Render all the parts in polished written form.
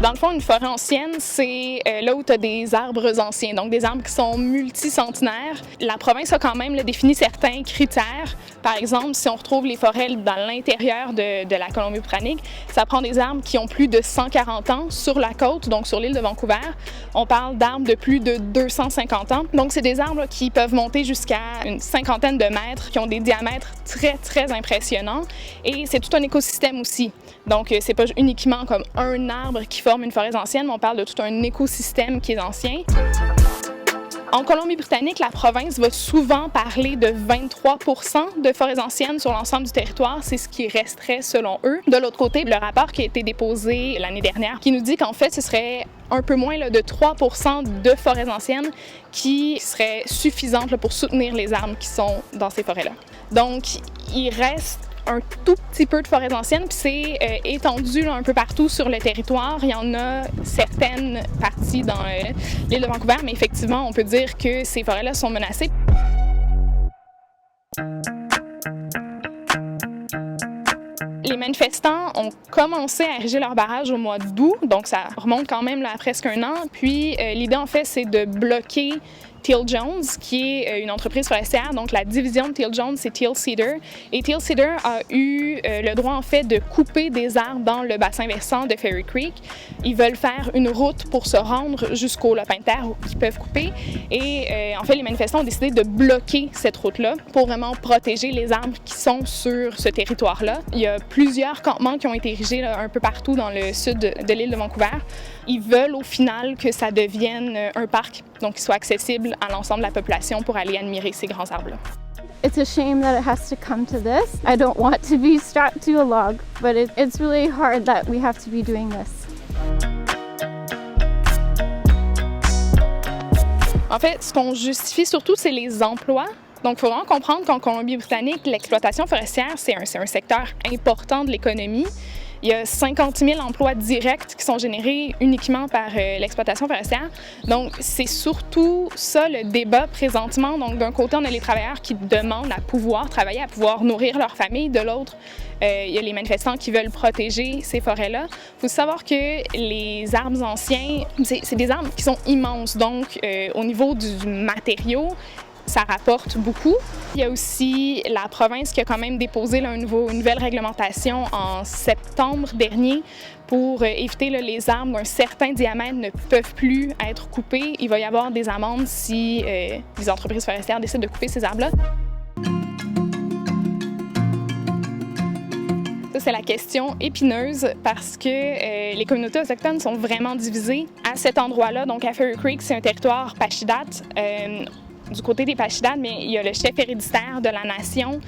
Dans le fond, une forêt ancienne, c'est là où tu as des arbres anciens, donc des arbres qui sont multicentenaires. La province a quand même défini certains critères. Par exemple, si on retrouve les forêts dans l'intérieur de la Colombie-Britannique, ça prend des arbres qui ont plus de 140 ans sur la côte, donc sur l'île de Vancouver. On parle d'arbres de plus de 250 ans. Donc, c'est des arbres qui peuvent monter jusqu'à une cinquantaine de mètres, qui ont des diamètres très, très impressionnants. Et c'est tout un écosystème aussi. Donc, c'est pas uniquement comme un arbre qui forme une forêt ancienne, mais on parle de tout un écosystème qui est ancien. En Colombie-Britannique, la province va souvent parler de 23 % de forêts anciennes sur l'ensemble du territoire. C'est ce qui resterait selon eux. De l'autre côté, le rapport qui a été déposé l'année dernière qui nous dit qu'en fait, ce serait un peu moins de 3 % de forêts anciennes qui seraient suffisantes pour soutenir les arbres qui sont dans ces forêts-là. Donc, il reste un tout petit peu de forêts anciennes, puis c'est étendu un peu partout sur le territoire. Il y en a certaines parties dans l'île de Vancouver, mais effectivement, on peut dire que ces forêts-là sont menacées. Les manifestants ont commencé à ériger leur barrage au mois d'août, donc ça remonte quand même à presque un an. Puis l'idée, en fait, c'est de bloquer Teal Jones, qui est une entreprise forestière. Donc, la division de Teal Jones, c'est Teal Cedar. Et Teal Cedar a eu le droit, en fait, de couper des arbres dans le bassin versant de Fairy Creek. Ils veulent faire une route pour se rendre jusqu'au lopin de terre qu'ils peuvent couper. Et en fait, les manifestants ont décidé de bloquer cette route-là pour vraiment protéger les arbres qui sont sur ce territoire-là. Il y a plusieurs campements qui ont été érigés un peu partout dans le sud de l'île de Vancouver. Ils veulent au final que ça devienne un parc, donc qu'il soit accessible à l'ensemble de la population pour aller admirer ces grands arbres-là. It's a shame that it has to come to this. I don't want to be strapped to a log, but it's really hard that we have to be doing this. En fait, ce qu'on justifie surtout, c'est les emplois. Donc, il faut vraiment comprendre qu'en Colombie-Britannique, l'exploitation forestière, c'est un secteur important de l'économie. Il y a 50 000 emplois directs qui sont générés uniquement par l'exploitation forestière. Donc, c'est surtout ça le débat présentement. Donc, d'un côté, on a les travailleurs qui demandent à pouvoir travailler, à pouvoir nourrir leur famille. De l'autre, il y a les manifestants qui veulent protéger ces forêts-là. Il faut savoir que les arbres anciens, c'est des arbres qui sont immenses. Donc, au niveau du matériau, ça rapporte beaucoup. Il y a aussi la province qui a quand même déposé une nouvelle réglementation en septembre dernier pour éviter les arbres d'un certain diamètre ne peuvent plus être coupés. Il va y avoir des amendes si les entreprises forestières décident de couper ces arbres-là. Ça, c'est la question épineuse parce que les communautés autochtones sont vraiment divisées à cet endroit-là. Donc, à Fairy Creek, c'est un territoire Pashidat. Du côté des Pashidat, mais il y a le chef héréditaire de la nation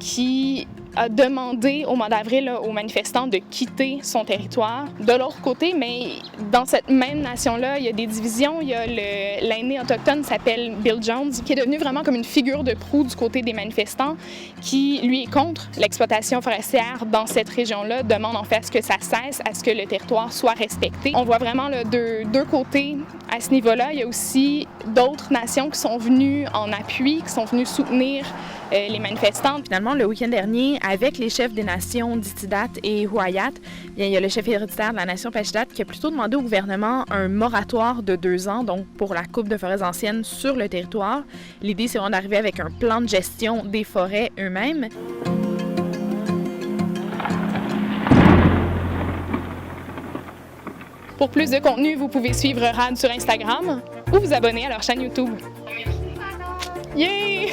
qui a demandé au mois d'avril aux manifestants de quitter son territoire. De l'autre côté, mais dans cette même nation-là, il y a des divisions. Il y a l'aîné autochtone qui s'appelle Bill Jones, qui est devenu vraiment comme une figure de proue du côté des manifestants, qui, lui, est contre l'exploitation forestière dans cette région-là, demande en fait à ce que ça cesse, à ce que le territoire soit respecté. On voit vraiment deux côtés à ce niveau-là. Il y a aussi d'autres nations qui sont venues en appui, qui sont venues soutenir les manifestants. Finalement, le week-end dernier, avec les chefs des nations d'Itidat et Huayat, il y a le chef héréditaire de la nation Pashidat qui a plutôt demandé au gouvernement un moratoire de 2 ans, donc pour la coupe de forêts anciennes sur le territoire. L'idée, c'est vraiment d'arriver avec un plan de gestion des forêts eux-mêmes. Pour plus de contenu, vous pouvez suivre RAD sur Instagram ou vous abonner à leur chaîne YouTube. Yay!